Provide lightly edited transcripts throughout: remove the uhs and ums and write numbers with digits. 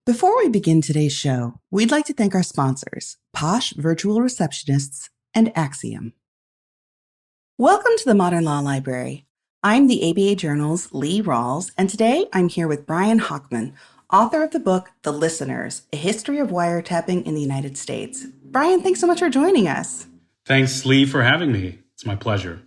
Before we begin today's show, we'd like to thank our sponsors, Posh Virtual Receptionists and Axiom. Welcome to the Modern Law Library. I'm the ABA Journal's Lee Rawles, and today I'm here with Brian Hochman, author of the book The Listeners, A History of Wiretapping in the United States. Brian, thanks so much for joining us. Thanks, Lee, for having me. It's my pleasure.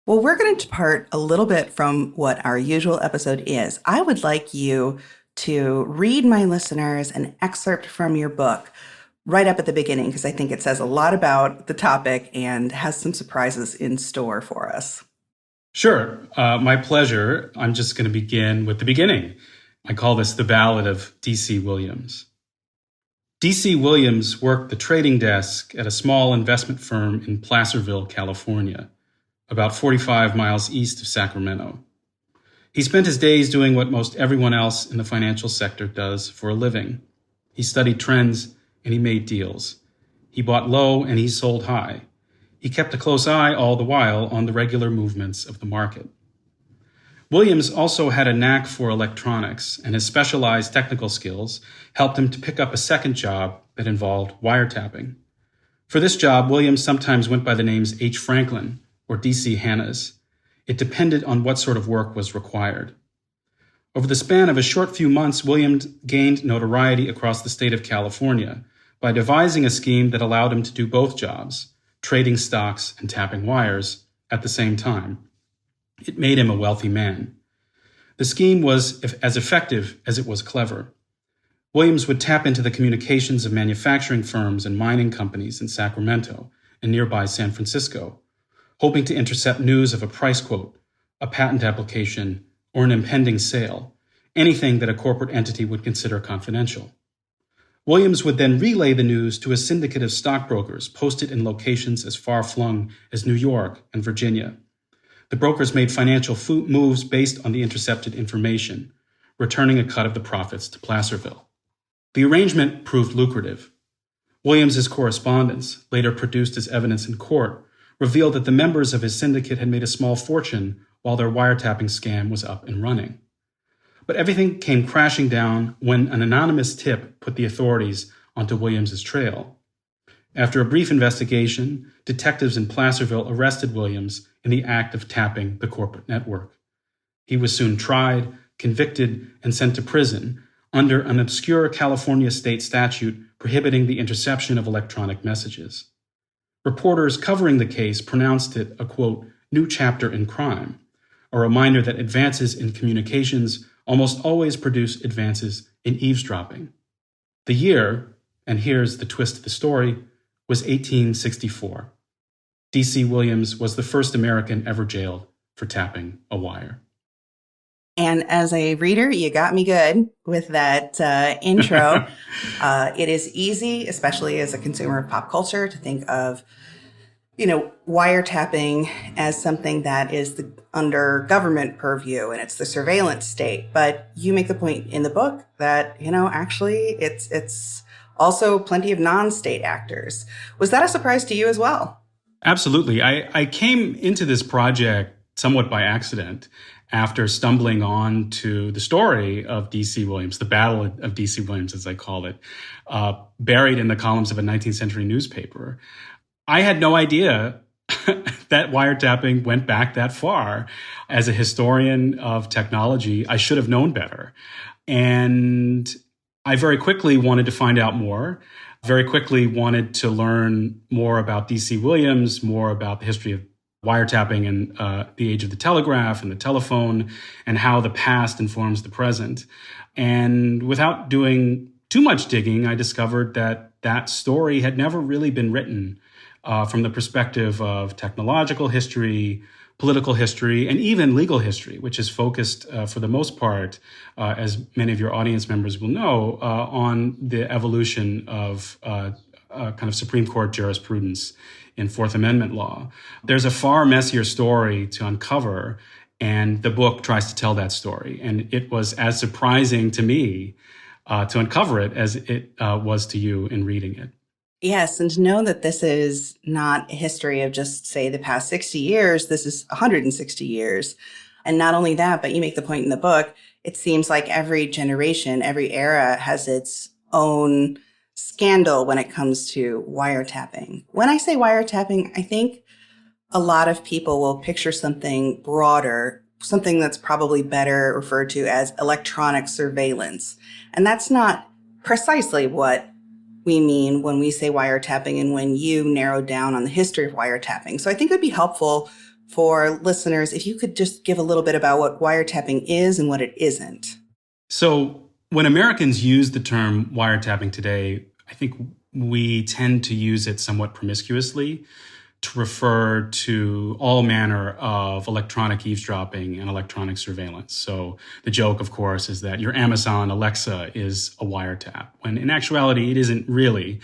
Well, we're going to depart a little bit from what our usual episode is. I would like you to read my listeners an excerpt from your book right up at the beginning, because I think it says a lot about the topic and has some surprises in store for us. Sure. My pleasure. I'm just going to begin with the beginning. I call this the Ballad of D.C. Williams. D.C. Williams worked the trading desk at a small investment firm in Placerville, California, about 45 miles east of Sacramento. He spent his days doing what most everyone else in the financial sector does for a living. He studied trends and he made deals. He bought low and he sold high. He kept a close eye all the while on the regular movements of the market. Williams also had a knack for electronics, and his specialized technical skills helped him to pick up a second job that involved wiretapping. For this job, Williams sometimes went by the names H. Franklin or D.C. Hannas. It depended on what sort of work was required. Over the span of a short few months, Williams gained notoriety across the state of California by devising a scheme that allowed him to do both jobs, trading stocks and tapping wires, at the same time. It made him a wealthy man. The scheme was as effective as it was clever. Williams would tap into the communications of manufacturing firms and mining companies in Sacramento and nearby San Francisco, hoping to intercept news of a price quote, a patent application, or an impending sale, anything that a corporate entity would consider confidential. Williams would then relay the news to a syndicate of stockbrokers posted in locations as far-flung as New York and Virginia. The brokers made financial moves based on the intercepted information, returning a cut of the profits to Placerville. The arrangement proved lucrative. Williams's correspondence, later produced as evidence in court, revealed that the members of his syndicate had made a small fortune while their wiretapping scam was up and running. But everything came crashing down when an anonymous tip put the authorities onto Williams's trail. After a brief investigation, detectives in Placerville arrested Williams in the act of tapping the corporate network. He was soon tried, convicted, and sent to prison under an obscure California state statute prohibiting the interception of electronic messages. Reporters covering the case pronounced it a, quote, new chapter in crime, a reminder that advances in communications almost always produce advances in eavesdropping. The year, and here's the twist of the story, was 1864. D.C. Williams was the first American ever jailed for tapping a wire. And as a reader, you got me good with that intro. It is easy, especially as a consumer of pop culture, to think of, wiretapping as something that is under government purview and it's the surveillance state. But you make the point in the book that, actually it's also plenty of non-state actors. Was that a surprise to you as well? Absolutely. I came into this project somewhat by accident after stumbling on to the story of D.C. Williams, the Battle of D.C. Williams, as I call it, buried in the columns of a 19th century newspaper. I had no idea that wiretapping went back that far. As a historian of technology, I should have known better. And I very quickly wanted to find out more, very quickly wanted to learn more about D.C. Williams, more about the history of wiretapping and the age of the telegraph and the telephone and how the past informs the present. And without doing too much digging, I discovered that story had never really been written from the perspective of technological history, political history, and even legal history, which is focused for the most part, as many of your audience members will know, on the evolution of kind of Supreme Court jurisprudence in Fourth Amendment law. There's a far messier story to uncover, and the book tries to tell that story. And it was as surprising to me to uncover it as it was to you in reading it. Yes, and to know that this is not a history of just, say, the past 60 years, this is 160 years. And not only that, but you make the point in the book, it seems like every generation, every era has its own scandal when it comes to wiretapping. When I say wiretapping, I think a lot of people will picture something broader, something that's probably better referred to as electronic surveillance. And that's not precisely what we mean when we say wiretapping and when you narrowed down on the history of wiretapping. So I think it would be helpful for listeners if you could just give a little bit about what wiretapping is and what it isn't. So when Americans use the term wiretapping today, I think we tend to use it somewhat promiscuously to refer to all manner of electronic eavesdropping and electronic surveillance. So the joke, of course, is that your Amazon Alexa is a wiretap, when in actuality, it isn't really.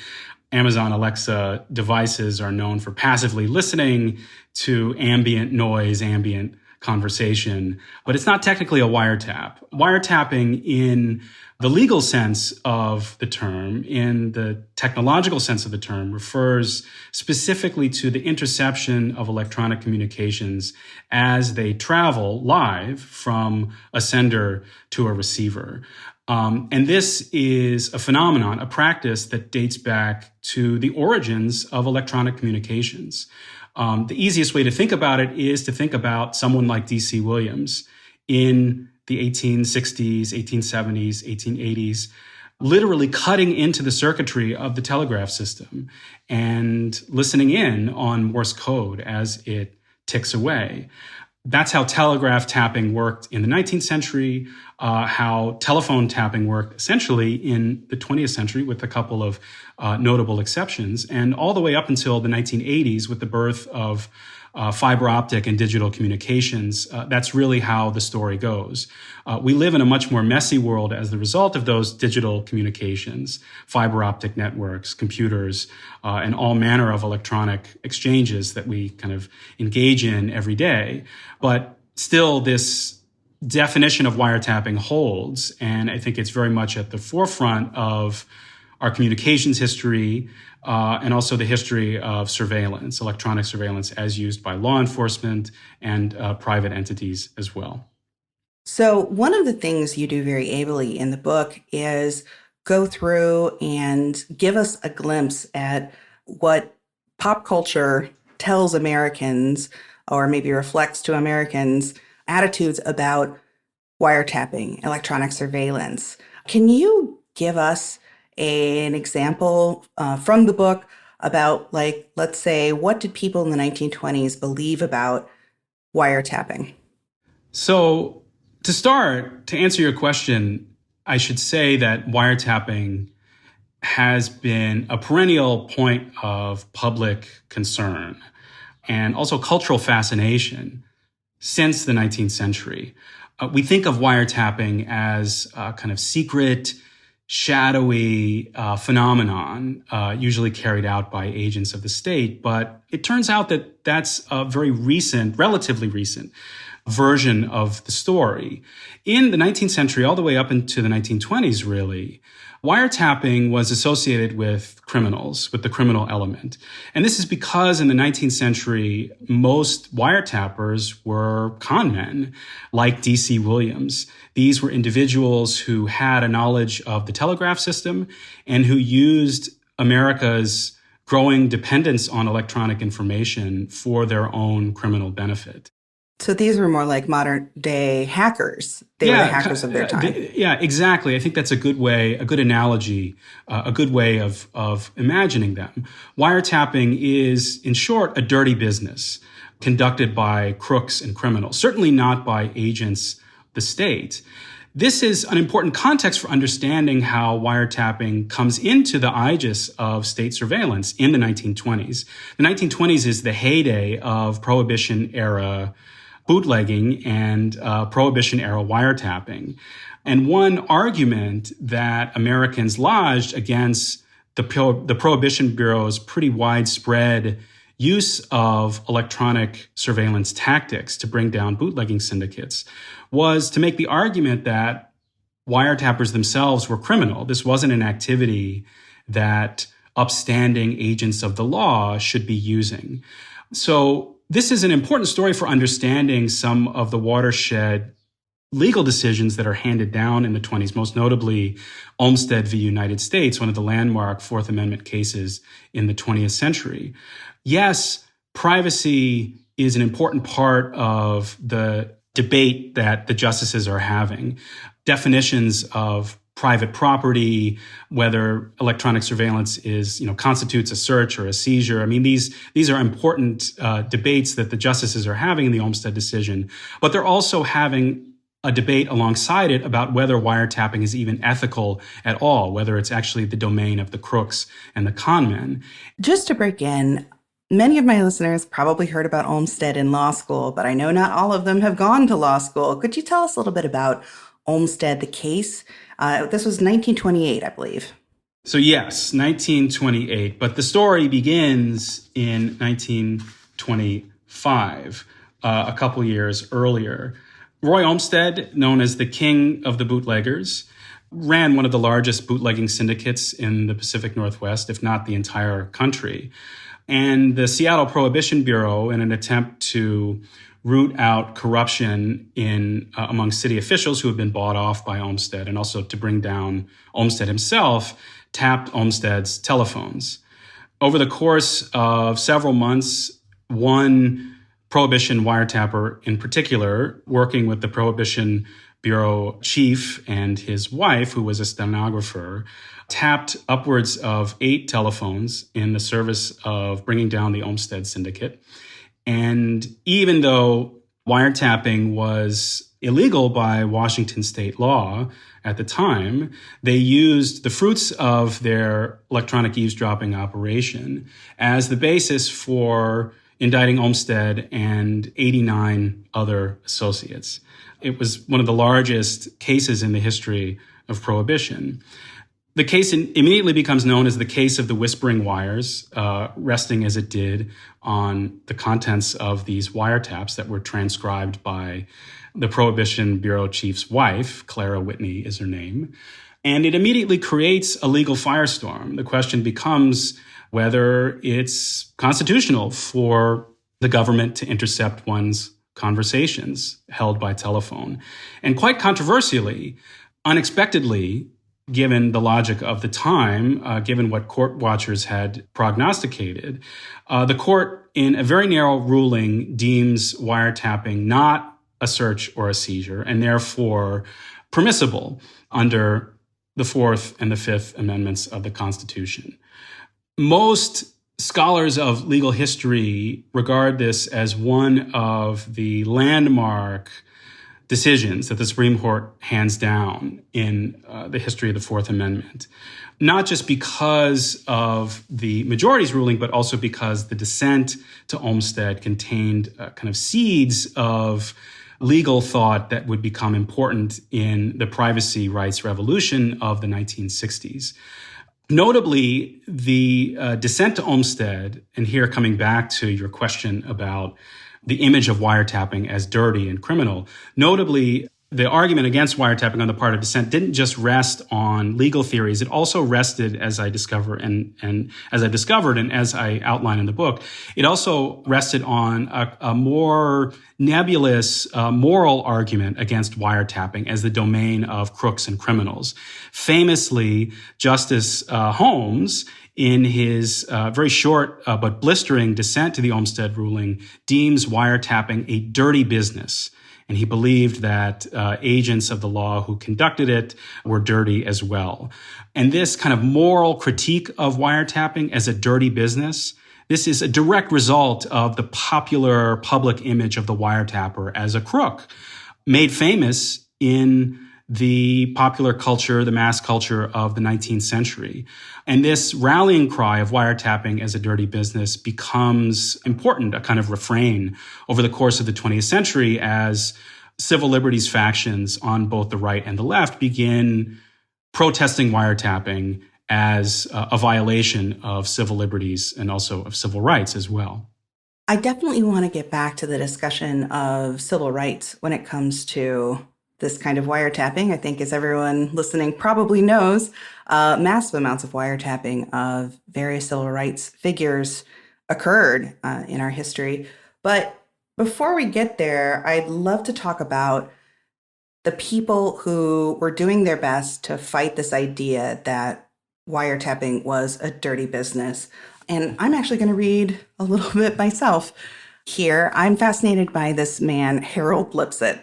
Amazon Alexa devices are known for passively listening to ambient noise, ambient conversation, but it's not technically a wiretap. Wiretapping in the legal sense of the term, in the technological sense of the term, refers specifically to the interception of electronic communications as they travel live from a sender to a receiver. And this is a phenomenon, a practice that dates back to the origins of electronic communications. The easiest way to think about it is to think about someone like D.C. Williams in the 1860s, 1870s, 1880s, literally cutting into the circuitry of the telegraph system and listening in on Morse code as it ticks away. That's how telegraph tapping worked in the 19th century, how telephone tapping worked essentially in the 20th century with a couple of notable exceptions, and all the way up until the 1980s with the birth of fiber optic and digital communications. That's really how the story goes. We live in a much more messy world as the result of those digital communications, fiber optic networks, computers, and all manner of electronic exchanges that we kind of engage in every day. But still, this definition of wiretapping holds, and I think it's very much at the forefront of our communications history, and also the history of surveillance, electronic surveillance as used by law enforcement and private entities as well. So one of the things you do very ably in the book is go through and give us a glimpse at what pop culture tells Americans, or maybe reflects to Americans, attitudes about wiretapping, electronic surveillance. Can you give us an example from the book about, like, let's say, what did people in the 1920s believe about wiretapping? So to start, to answer your question, I should say that wiretapping has been a perennial point of public concern and also cultural fascination since the 19th century. We think of wiretapping as a kind of secret, shadowy phenomenon, usually carried out by agents of the state. But it turns out that that's a very recent, relatively recent version of the story. In the 19th century, all the way up into the 1920s, really, wiretapping was associated with criminals, with the criminal element. And this is because in the 19th century, most wiretappers were con men, like D.C. Williams. These were individuals who had a knowledge of the telegraph system and who used America's growing dependence on electronic information for their own criminal benefit. So these were more like modern day hackers. They were the hackers of their time. Yeah, exactly. I think that's a good way, a good analogy, a good way of imagining them. Wiretapping is, in short, a dirty business conducted by crooks and criminals, certainly not by agents of the state. This is an important context for understanding how wiretapping comes into the aegis of state surveillance in the 1920s. The 1920s is the heyday of Prohibition-era bootlegging and Prohibition-era wiretapping. And one argument that Americans lodged against the Prohibition Bureau's pretty widespread use of electronic surveillance tactics to bring down bootlegging syndicates was to make the argument that wiretappers themselves were criminal. This wasn't an activity that upstanding agents of the law should be using. So this is an important story for understanding some of the watershed legal decisions that are handed down in the 20s, most notably Olmstead v. United States, one of the landmark Fourth Amendment cases in the 20th century. Yes, privacy is an important part of the debate that the justices are having. Definitions of private property, whether electronic surveillance constitutes a search or a seizure. I mean, these are important debates that the justices are having in the Olmstead decision, but they're also having a debate alongside it about whether wiretapping is even ethical at all, whether it's actually the domain of the crooks and the con men. Just to break in, many of my listeners probably heard about Olmstead in law school, but I know not all of them have gone to law school. Could you tell us a little bit about Olmstead, the case? This was 1928, I believe. So yes, 1928, but the story begins in 1925, a couple years earlier. Roy Olmstead, known as the king of the bootleggers, ran one of the largest bootlegging syndicates in the Pacific Northwest, if not the entire country. And the Seattle Prohibition Bureau, in an attempt to root out corruption among city officials who had been bought off by Olmstead, and also to bring down Olmstead himself, tapped Olmstead's telephones. Over the course of several months, one Prohibition wiretapper in particular, working with the Prohibition Bureau chief and his wife, who was a stenographer, tapped upwards of 8 telephones in the service of bringing down the Olmstead syndicate. And even though wiretapping was illegal by Washington state law at the time, they used the fruits of their electronic eavesdropping operation as the basis for indicting Olmstead and 89 other associates. It was one of the largest cases in the history of Prohibition. The case immediately becomes known as the case of the whispering wires, resting as it did on the contents of these wiretaps that were transcribed by the Prohibition Bureau chief's wife. Clara Whitney is her name. And it immediately creates a legal firestorm. The question becomes whether it's constitutional for the government to intercept one's conversations held by telephone. And quite controversially, unexpectedly, given the logic of the time, given what court watchers had prognosticated, the court, in a very narrow ruling, deems wiretapping not a search or a seizure, and therefore permissible under the Fourth and the Fifth Amendments of the Constitution. Most scholars of legal history regard this as one of the landmark decisions that the Supreme Court hands down in the history of the Fourth Amendment, not just because of the majority's ruling, but also because the dissent to Olmstead contained kind of seeds of legal thought that would become important in the privacy rights revolution of the 1960s. Notably, the dissent to Olmstead, and here coming back to your question about the image of wiretapping as dirty and criminal, notably, the argument against wiretapping on the part of dissent didn't just rest on legal theories. It also rested, as I discovered and as I outline in the book, it also rested on a more nebulous moral argument against wiretapping as the domain of crooks and criminals. Famously, Justice Holmes, in his very short but blistering dissent to the Olmstead ruling, deems wiretapping a dirty business. And he believed that agents of the law who conducted it were dirty as well. And this kind of moral critique of wiretapping as a dirty business, this is a direct result of the popular public image of the wiretapper as a crook, made famous in the popular culture, the mass culture of the 19th century. And this rallying cry of wiretapping as a dirty business becomes important, a kind of refrain over the course of the 20th century as civil liberties factions on both the right and the left begin protesting wiretapping as a violation of civil liberties and also of civil rights as well. I definitely want to get back to the discussion of civil rights when it comes to this kind of wiretapping. I think, as everyone listening probably knows, massive amounts of wiretapping of various civil rights figures occurred in our history. But before we get there, I'd love to talk about the people who were doing their best to fight this idea that wiretapping was a dirty business. And I'm actually going to read a little bit myself here. I'm fascinated by this man, Harold Lipset.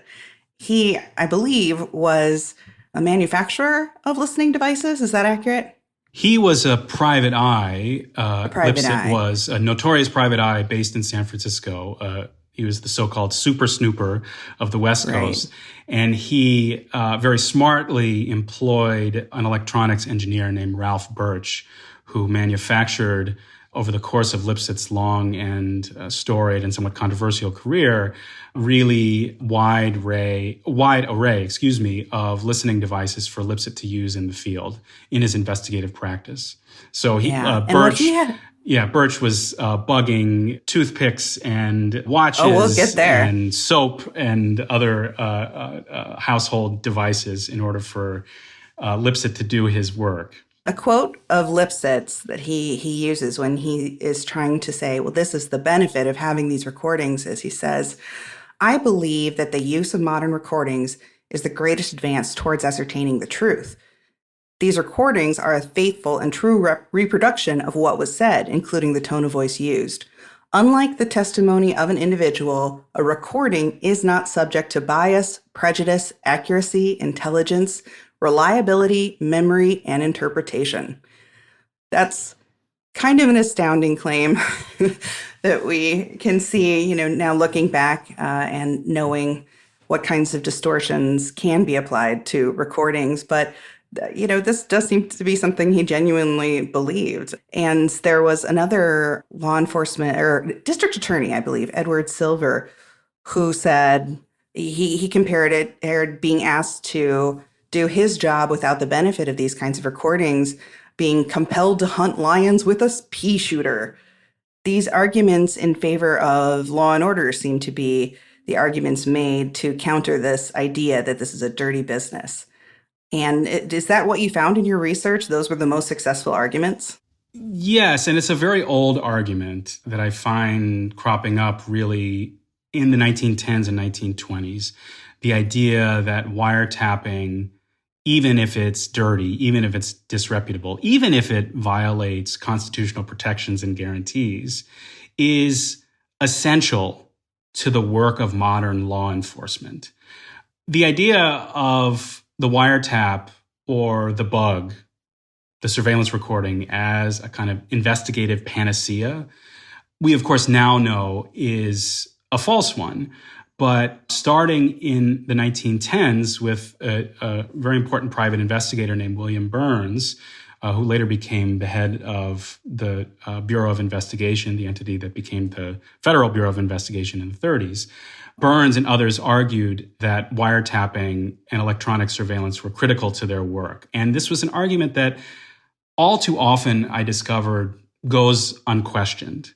He, I believe, was a manufacturer of listening devices. Is that accurate? He was a private eye. Lipset was a notorious private eye based in San Francisco. He was the so-called super snooper of the West Coast. And he very smartly employed an electronics engineer named Ralph Birch, who manufactured, over the course of Lipset's long and storied and somewhat controversial career, really wide array, of listening devices for Lipset to use in the field in his investigative practice. So Birch was bugging toothpicks and watches and soap and other household devices in order for Lipset to do his work. A quote of Lipset's that he uses when he is trying to say, well, this is the benefit of having these recordings, is he says, "I believe that the use of modern recordings is the greatest advance towards ascertaining the truth. These recordings are a faithful and true reproduction of what was said, including the tone of voice used. Unlike the testimony of an individual, a recording is not subject to bias, prejudice, accuracy, intelligence, reliability, memory, and interpretation." That's kind of an astounding claim that we can see, now looking back and knowing what kinds of distortions can be applied to recordings. But this does seem to be something he genuinely believed. And there was another law enforcement or district attorney, I believe, Edward Silver, who said he compared it, being asked to do his job without the benefit of these kinds of recordings, being compelled to hunt lions with a pea shooter. These arguments in favor of law and order seem to be the arguments made to counter this idea that this is a dirty business. And is that what you found in your research? Those were the most successful arguments? Yes, and it's a very old argument that I find cropping up really in the 1910s and 1920s. The idea that wiretapping, even if it's dirty, even if it's disreputable, even if it violates constitutional protections and guarantees, is essential to the work of modern law enforcement. The idea of the wiretap or the bug, the surveillance recording, as a kind of investigative panacea, we of course now know is a false one. But starting in the 1910s with a very important private investigator named William Burns, who later became the head of the Bureau of Investigation, the entity that became the Federal Bureau of Investigation in the 30s, Burns and others argued that wiretapping and electronic surveillance were critical to their work. And this was an argument that all too often I discovered goes unquestioned.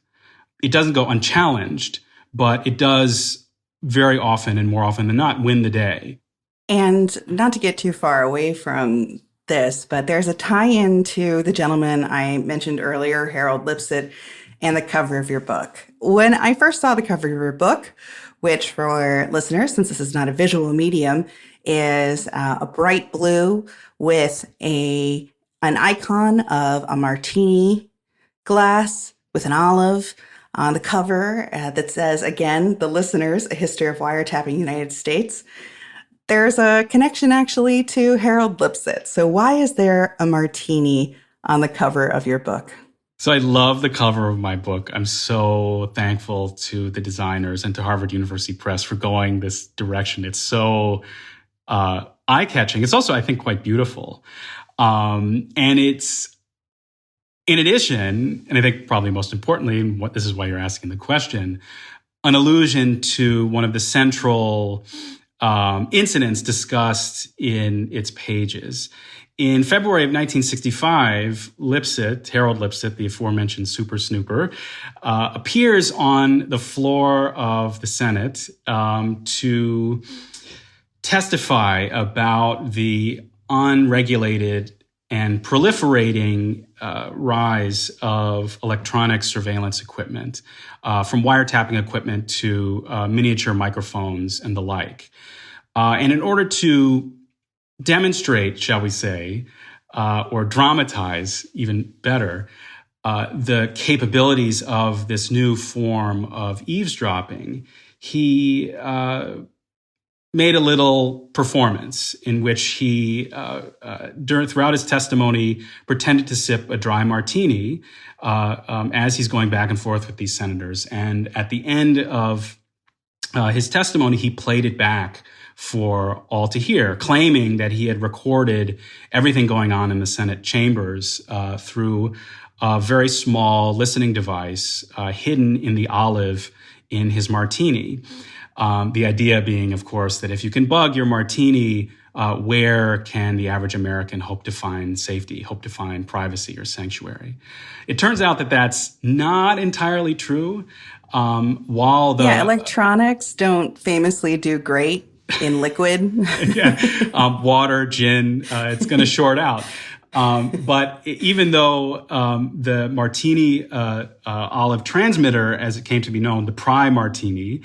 It doesn't go unchallenged, but it does very often and more often than not win the day. And not to get too far away from this, but there's a tie-in to the gentleman I mentioned earlier, Harold Lipset, and the cover of your book. When I first saw the cover of your book, which for listeners, since this is not a visual medium, is a bright blue with an icon of a martini glass with an olive on the cover that says, again, the listeners, A History of Wiretapping United States. There's a connection actually to Harold Lipset. So why is there a martini on the cover of your book? So I love the cover of my book. I'm so thankful to the designers and to Harvard University Press for going this direction. It's so eye-catching. It's also, I think, quite beautiful. And it's, in addition, and I think probably most importantly, this is why you're asking the question, an allusion to one of the central incidents discussed in its pages. In February of 1965, Harold Lipset, the aforementioned super snooper, appears on the floor of the Senate to testify about the unregulated and proliferating rise of electronic surveillance equipment, from wiretapping equipment to miniature microphones and the like. And in order to demonstrate, shall we say, or dramatize even better, the capabilities of this new form of eavesdropping, he made a little performance in which he, throughout his testimony, pretended to sip a dry martini as he's going back and forth with these senators. And at the end of his testimony, he played it back for all to hear, claiming that he had recorded everything going on in the Senate chambers through a very small listening device hidden in the olive in his martini. The idea being, of course, that if you can bug your martini, where can the average American hope to find safety, hope to find privacy or sanctuary? It turns out that that's not entirely true. Electronics don't famously do great in liquid. Water, gin, it's going to short out. But even though the martini olive transmitter, as it came to be known, the Pry martini,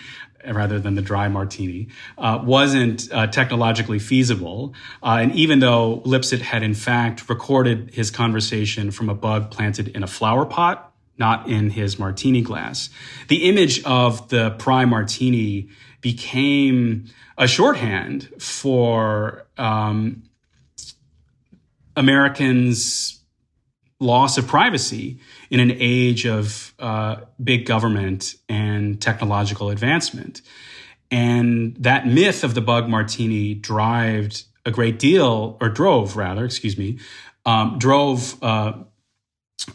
rather than the dry martini, wasn't technologically feasible. And even though Lipset had in fact recorded his conversation from a bug planted in a flower pot, not in his martini glass, the image of the Pry martini became a shorthand for Americans' loss of privacy in an age of big government and technological advancement. And that myth of the bug martini drove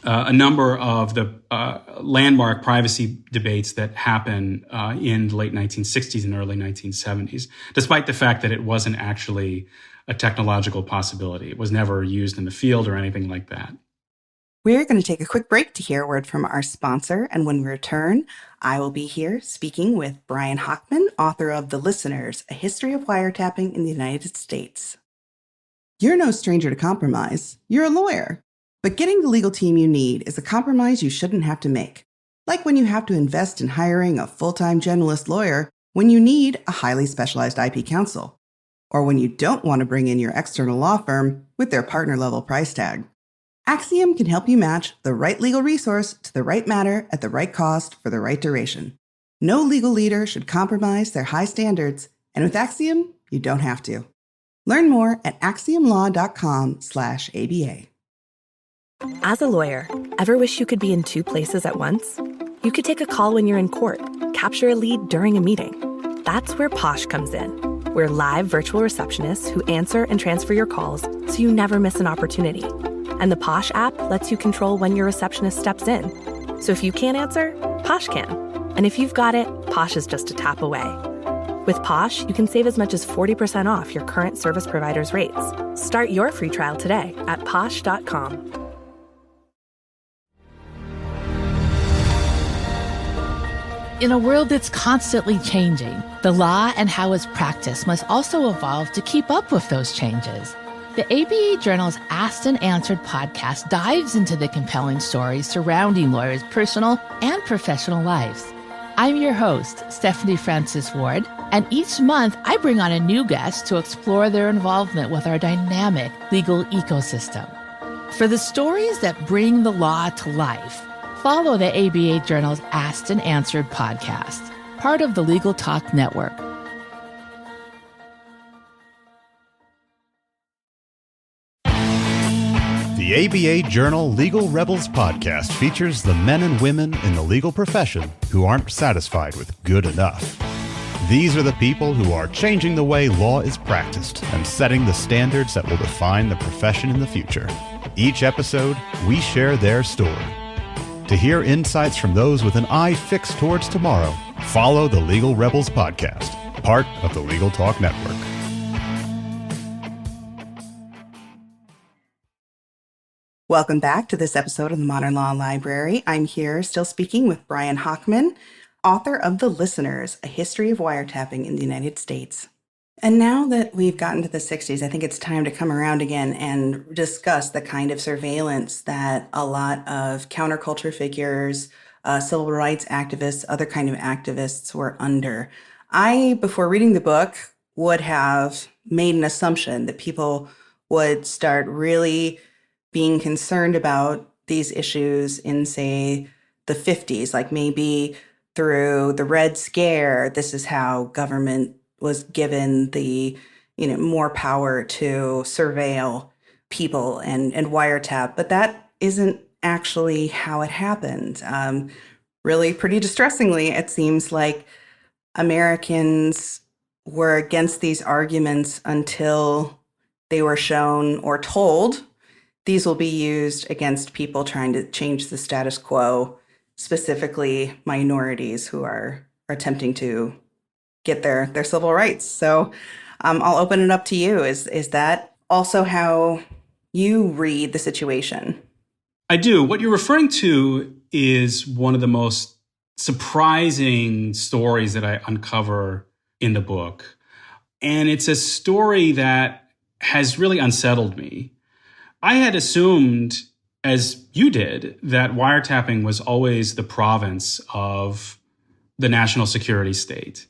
a number of the landmark privacy debates that happen in the late 1960s and early 1970s, despite the fact that it wasn't actually a technological possibility. It was never used in the field or anything like that. We're going to take a quick break to hear a word from our sponsor, and when we return, I will be here speaking with Brian Hochman, author of The Listeners, A History of Wiretapping in the United States. You're no stranger to compromise. You're a lawyer. But getting the legal team you need is a compromise you shouldn't have to make. Like when you have to invest in hiring a full-time generalist lawyer when you need a highly specialized IP counsel. Or when you don't want to bring in your external law firm with their partner-level price tag. Axiom can help you match the right legal resource to the right matter at the right cost for the right duration. No legal leader should compromise their high standards, and with Axiom, you don't have to. Learn more at axiomlaw.com/ABA. As a lawyer, ever wish you could be in two places at once? You could take a call when you're in court, capture a lead during a meeting. That's where Posh comes in. We're live virtual receptionists who answer and transfer your calls so you never miss an opportunity. And the Posh app lets you control when your receptionist steps in. So if you can't answer, Posh can. And if you've got it, Posh is just a tap away. With Posh, you can save as much as 40% off your current service provider's rates. Start your free trial today at posh.com. In a world that's constantly changing, the law and how it's practiced must also evolve to keep up with those changes. The ABA Journal's Asked and Answered podcast dives into the compelling stories surrounding lawyers' personal and professional lives. I'm your host, Stephanie Francis Ward, and each month I bring on a new guest to explore their involvement with our dynamic legal ecosystem. For the stories that bring the law to life, follow the ABA Journal's Asked and Answered podcast, part of the Legal Talk Network. The ABA Journal Legal Rebels podcast features the men and women in the legal profession who aren't satisfied with good enough. These are the people who are changing the way law is practiced and setting the standards that will define the profession in the future. Each episode, we share their story. To hear insights from those with an eye fixed towards tomorrow, follow the Legal Rebels podcast, part of the Legal Talk Network. Welcome back to this episode of the Modern Law Library. I'm here still speaking with Brian Hochman, author of The Listeners, A History of Wiretapping in the United States. And now that we've gotten to the 60s, I think it's time to come around again and discuss the kind of surveillance that a lot of counterculture figures, civil rights activists, other kind of activists were under. Before reading the book, would have made an assumption that people would start really being concerned about these issues in, say, the 50s, like maybe through the Red Scare, this is how government was given the, more power to surveil people and wiretap. But that isn't actually how it happened. Really, pretty distressingly, it seems like Americans were against these arguments until they were shown or told these will be used against people trying to change the status quo, specifically minorities who are attempting to get their civil rights. So I'll open it up to you. Is that also how you read the situation? I do. What you're referring to is one of the most surprising stories that I uncover in the book. And it's a story that has really unsettled me. I had assumed, as you did, that wiretapping was always the province of the national security state.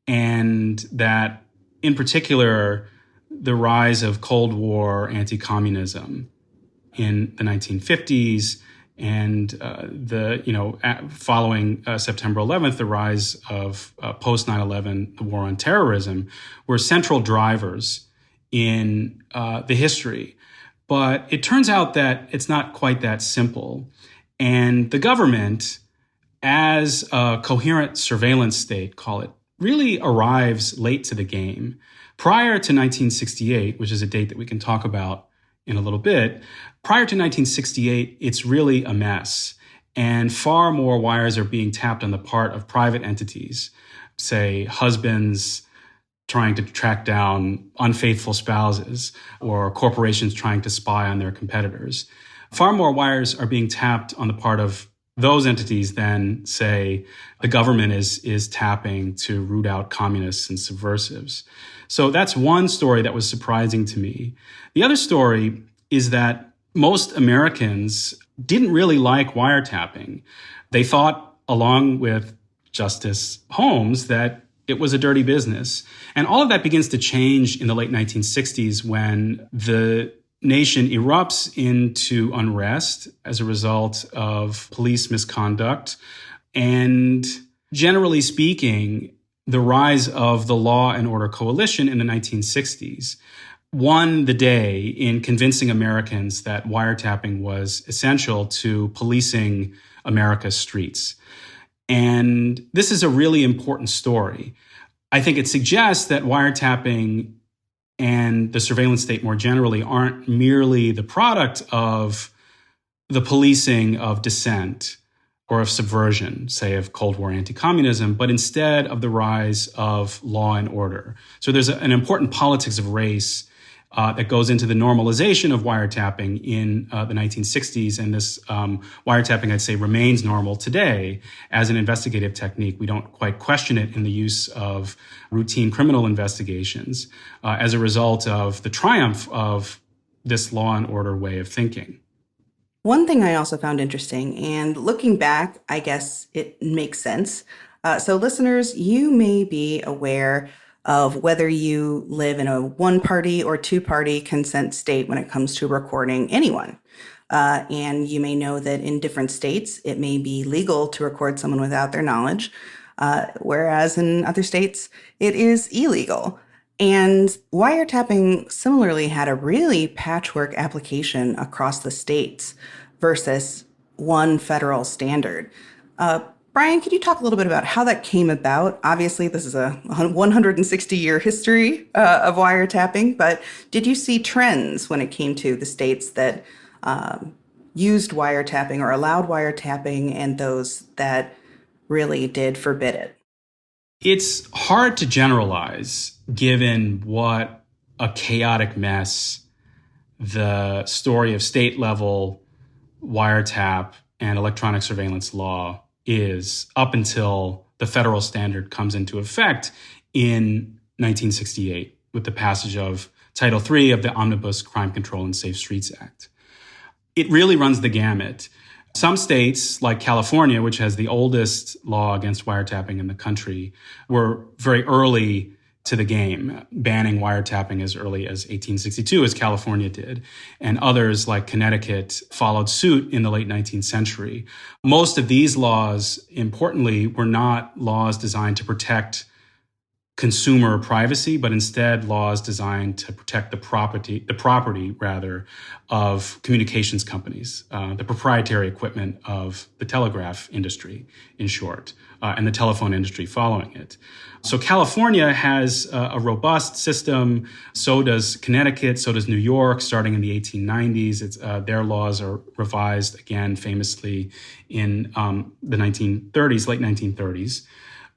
And that, in particular, the rise of Cold War anti-communism in the 1950s and following September 11th, the rise of post 9/11, the war on terrorism, were central drivers in the history. But it turns out that it's not quite that simple. And the government, as a coherent surveillance state, call it, really arrives late to the game. Prior to 1968, which is a date that we can talk about in a little bit, prior to 1968, it's really a mess. And far more wires are being tapped on the part of private entities, say husbands trying to track down unfaithful spouses or corporations trying to spy on their competitors. Far more wires are being tapped on the part of those entities than, say, the government is tapping to root out communists and subversives. So that's one story that was surprising to me. The other story is that most Americans didn't really like wiretapping. They thought, along with Justice Holmes, that it was a dirty business. And all of that begins to change in the late 1960s when the nation erupts into unrest as a result of police misconduct. And generally speaking, the rise of the Law and Order Coalition in the 1960s won the day in convincing Americans that wiretapping was essential to policing America's streets. And this is a really important story. I think it suggests that wiretapping and the surveillance state more generally aren't merely the product of the policing of dissent or of subversion, say of Cold War anti-communism, but instead of the rise of law and order. So there's an important politics of race that goes into the normalization of wiretapping in the 1960s. And this wiretapping, I'd say, remains normal today as an investigative technique. We don't quite question it in the use of routine criminal investigations as a result of the triumph of this law and order way of thinking. One thing I also found interesting, and looking back, I guess it makes sense. So listeners, you may be aware of whether you live in a one-party or two-party consent state when it comes to recording anyone. And you may know that in different states, it may be legal to record someone without their knowledge, whereas in other states, it is illegal. And wiretapping similarly had a really patchwork application across the states versus one federal standard. Brian, could you talk a little bit about how that came about? Obviously, this is a 160-year history of wiretapping, but did you see trends when it came to the states that used wiretapping or allowed wiretapping and those that really did forbid it? It's hard to generalize given what a chaotic mess the story of state-level wiretap and electronic surveillance law is up until the federal standard comes into effect in 1968 with the passage of Title III of the Omnibus Crime Control and Safe Streets Act. It really runs the gamut. Some states, like California, which has the oldest law against wiretapping in the country, were very early to the game, banning wiretapping as early as 1862, as California did. And others like Connecticut followed suit in the late 19th century. Most of these laws, importantly, were not laws designed to protect consumer privacy, but instead laws designed to protect the property of communications companies, the proprietary equipment of the telegraph industry, in short, and the telephone industry following it. So California has a robust system. So does Connecticut. So does New York, starting in the 1890s. Their laws are revised again, famously in the 1930s, late 1930s.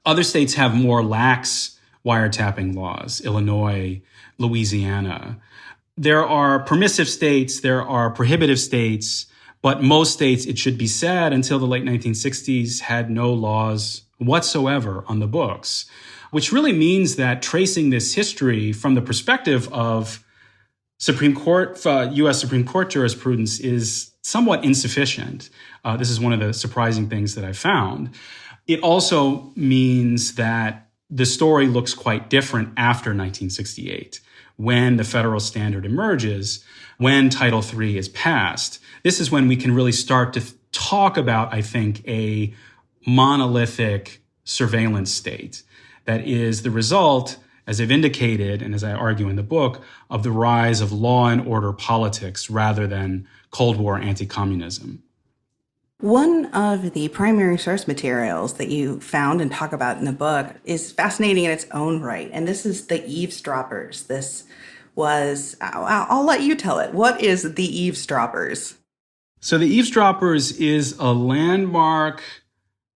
Other states have more lax wiretapping laws, Illinois, Louisiana. There are permissive states, there are prohibitive states, but most states, it should be said, until the late 1960s had no laws whatsoever on the books, which really means that tracing this history from the perspective of Supreme Court, U.S. Supreme Court jurisprudence is somewhat insufficient. This is one of the surprising things that I found. It also means that the story looks quite different after 1968, when the federal standard emerges, when Title III is passed. This is when we can really start to talk about, I think, a monolithic surveillance state that is the result, as I've indicated, and as I argue in the book, of the rise of law and order politics rather than Cold War anti-communism. One of the primary source materials that you found and talk about in the book is fascinating in its own right, and this is the eavesdroppers. This was, I'll let you tell it. What is the eavesdroppers? So the eavesdroppers is a landmark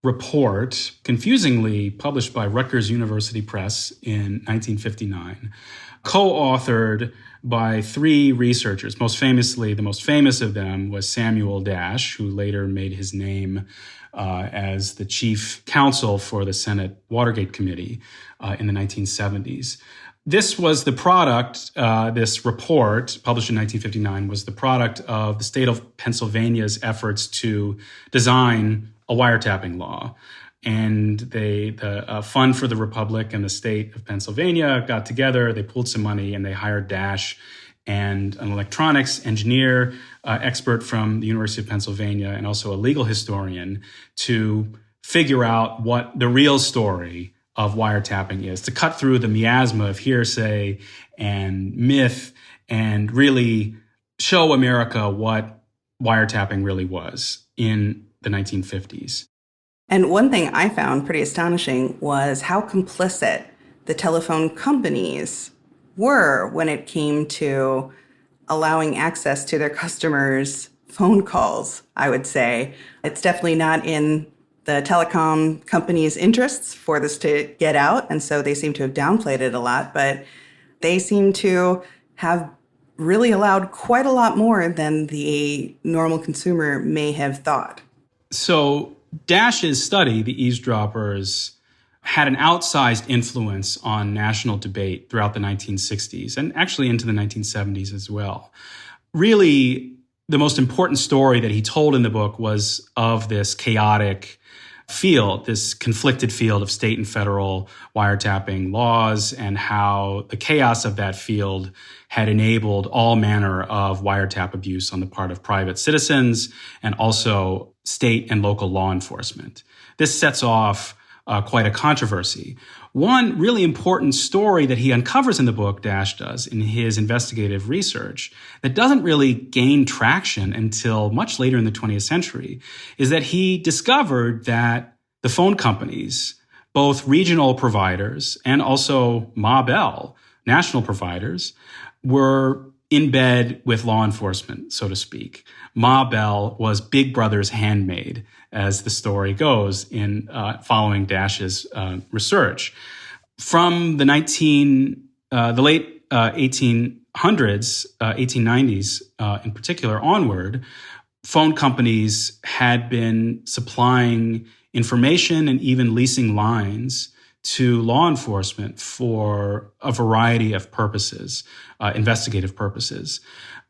report, confusingly published by Rutgers University Press in 1959, co-authored by three researchers. Most famously, the most famous of them was Samuel Dash, who later made his name as the chief counsel for the Senate Watergate Committee in the 1970s. This was the product, this report, published in 1959, was the product of the state of Pennsylvania's efforts to design a wiretapping law. And the Fund for the Republic and the state of Pennsylvania got together, they pooled some money, and they hired Dash and an electronics engineer, expert from the University of Pennsylvania, and also a legal historian to figure out what the real story of wiretapping is, to cut through the miasma of hearsay and myth and really show America what wiretapping really was in the 1950s. And one thing I found pretty astonishing was how complicit the telephone companies were when it came to allowing access to their customers' phone calls, I would say. It's definitely not in the telecom companies' interests for this to get out, and so they seem to have downplayed it a lot, but they seem to have really allowed quite a lot more than the normal consumer may have thought. So Dash's study, the eavesdroppers, had an outsized influence on national debate throughout the 1960s and actually into the 1970s as well. Really, the most important story that he told in the book was of this chaotic field, this conflicted field of state and federal wiretapping laws, and how the chaos of that field had enabled all manner of wiretap abuse on the part of private citizens and also state and local law enforcement. This sets off quite a controversy. One really important story that he uncovers in the book, Dash does, in his investigative research, that doesn't really gain traction until much later in the 20th century, is that he discovered that the phone companies, both regional providers and also Ma Bell, national providers, were in bed with law enforcement, so to speak. Ma Bell was Big Brother's handmaid, as the story goes in following Dash's research. From the late 1800s, 1890s in particular onward, phone companies had been supplying information and even leasing lines to law enforcement for a variety of purposes, investigative purposes.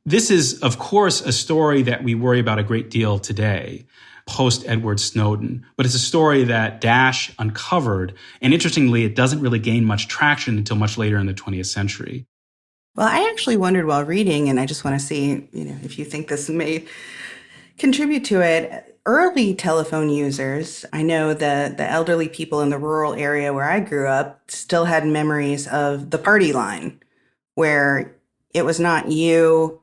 This is, of course, a story that we worry about a great deal today. post-Edward Snowden. But it's a story that Dash uncovered. And interestingly, it doesn't really gain much traction until much later in the 20th century. Well, I actually wondered while reading, and I just want to see, if you think this may contribute to it. Early telephone users, I know the elderly people in the rural area where I grew up still had memories of the party line, where it was not you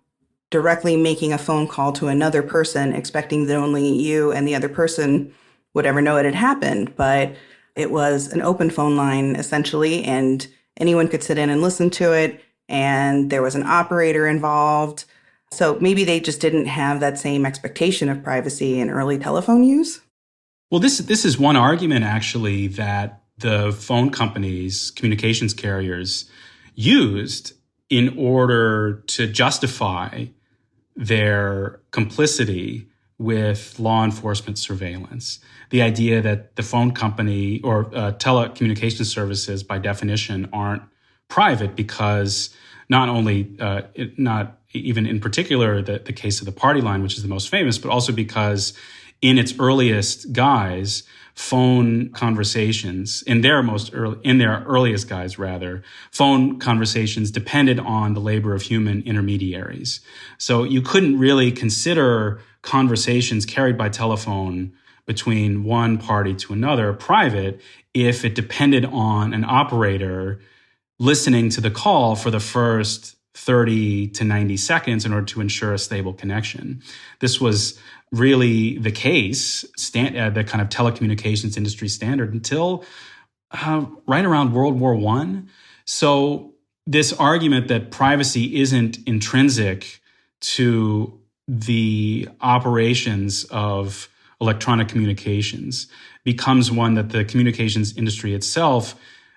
directly making a phone call to another person, expecting that only you and the other person would ever know it had happened. But it was an open phone line, essentially, and anyone could sit in and listen to it. And there was an operator involved. So maybe they just didn't have that same expectation of privacy in early telephone use. Well, this is one argument, actually, that the phone companies, communications carriers, used in order to justify their complicity with law enforcement surveillance. The idea that the phone company or telecommunications services, by definition, aren't private because not only, not even in particular the case of the party line, which is the most famous, but also because in its earliest guise, phone conversations, in their earliest guise, phone conversations depended on the labor of human intermediaries. So you couldn't really consider conversations carried by telephone between one party to another private if it depended on an operator listening to the call for the first 30 to 90 seconds in order to ensure a stable connection. This was really the case, the kind of telecommunications industry standard until right around World War I. So this argument that privacy isn't intrinsic to the operations of electronic communications becomes one that the communications industry itself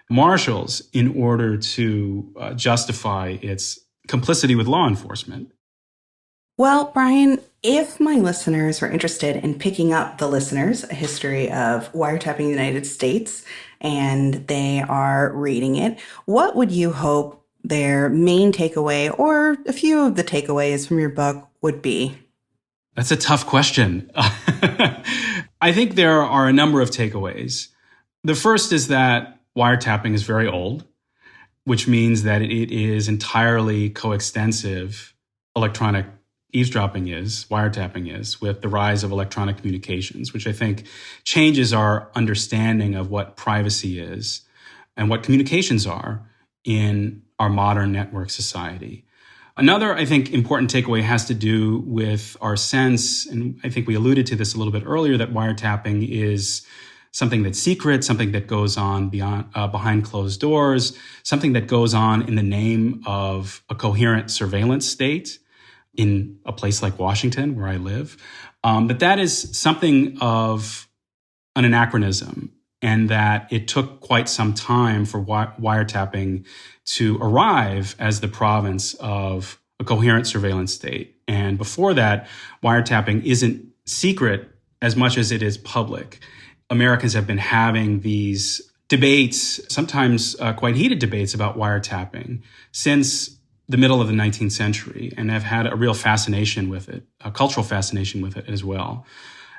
marshals in order to justify its complicity with law enforcement. Well, Brian, if my listeners are interested in picking up The Listeners, A History of Wiretapping the United States, and they are reading it, what would you hope their main takeaway or a few of the takeaways from your book would be? That's a tough question. I think there are a number of takeaways. The first is that wiretapping is very old, which means that it is entirely coextensive. Electronic wiretapping is, with the rise of electronic communications, which I think changes our understanding of what privacy is and what communications are in our modern network society. Another, I think, important takeaway has to do with our sense, and I think we alluded to this a little bit earlier, that wiretapping is something that's secret, something that goes on behind closed doors, something that goes on in the name of a coherent surveillance state in a place like Washington, where I live. That is something of an anachronism, and that it took quite some time for wiretapping to arrive as the province of a coherent surveillance state. And before that, wiretapping isn't secret as much as it is public. Americans have been having these debates, sometimes quite heated debates about wiretapping since the middle of the 19th century, and have had a real fascination with it, a cultural fascination with it as well.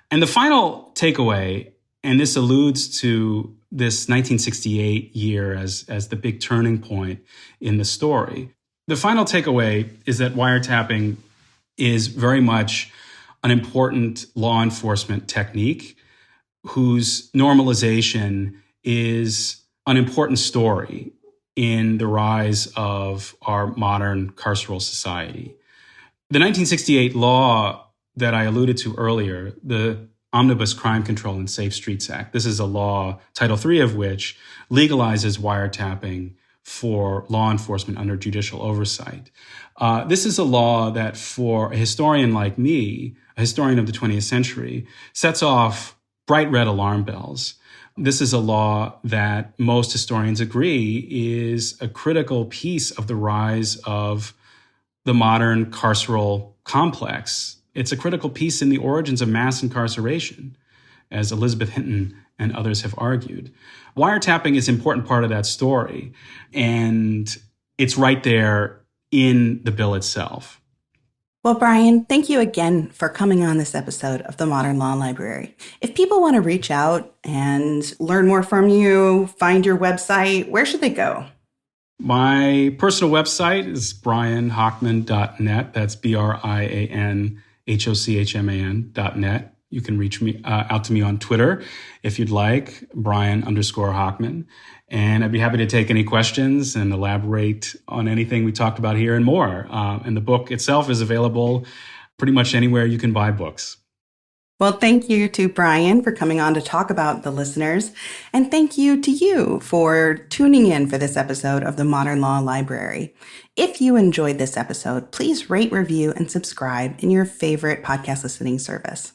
And the final takeaway, and this alludes to this 1968 year as the big turning point in the story. The final takeaway is that wiretapping is very much an important law enforcement technique whose normalization is an important story in the rise of our modern carceral society. The 1968 law that I alluded to earlier, the Omnibus Crime Control and Safe Streets Act, this is a law, Title III of which legalizes wiretapping for law enforcement under judicial oversight. This is a law that, for a historian like me, a historian of the 20th century, sets off bright red alarm bells. This is a law that most historians agree is a critical piece of the rise of the modern carceral complex. It's a critical piece in the origins of mass incarceration, as Elizabeth Hinton and others have argued. Wiretapping is an important part of that story, and it's right there in the bill itself. Well, Brian, thank you again for coming on this episode of the Modern Law Library. If people want to reach out and learn more from you, find your website, where should they go? My personal website is brianhochman.net. That's BrianHochman.net. You can reach me out to me on Twitter if you'd like, Brian_Hochman. And I'd be happy to take any questions and elaborate on anything we talked about here and more. And the book itself is available pretty much anywhere you can buy books. Well, thank you to Brian for coming on to talk about the listeners. And thank you to you for tuning in for this episode of the Modern Law Library. If you enjoyed this episode, please rate, review, and subscribe in your favorite podcast listening service.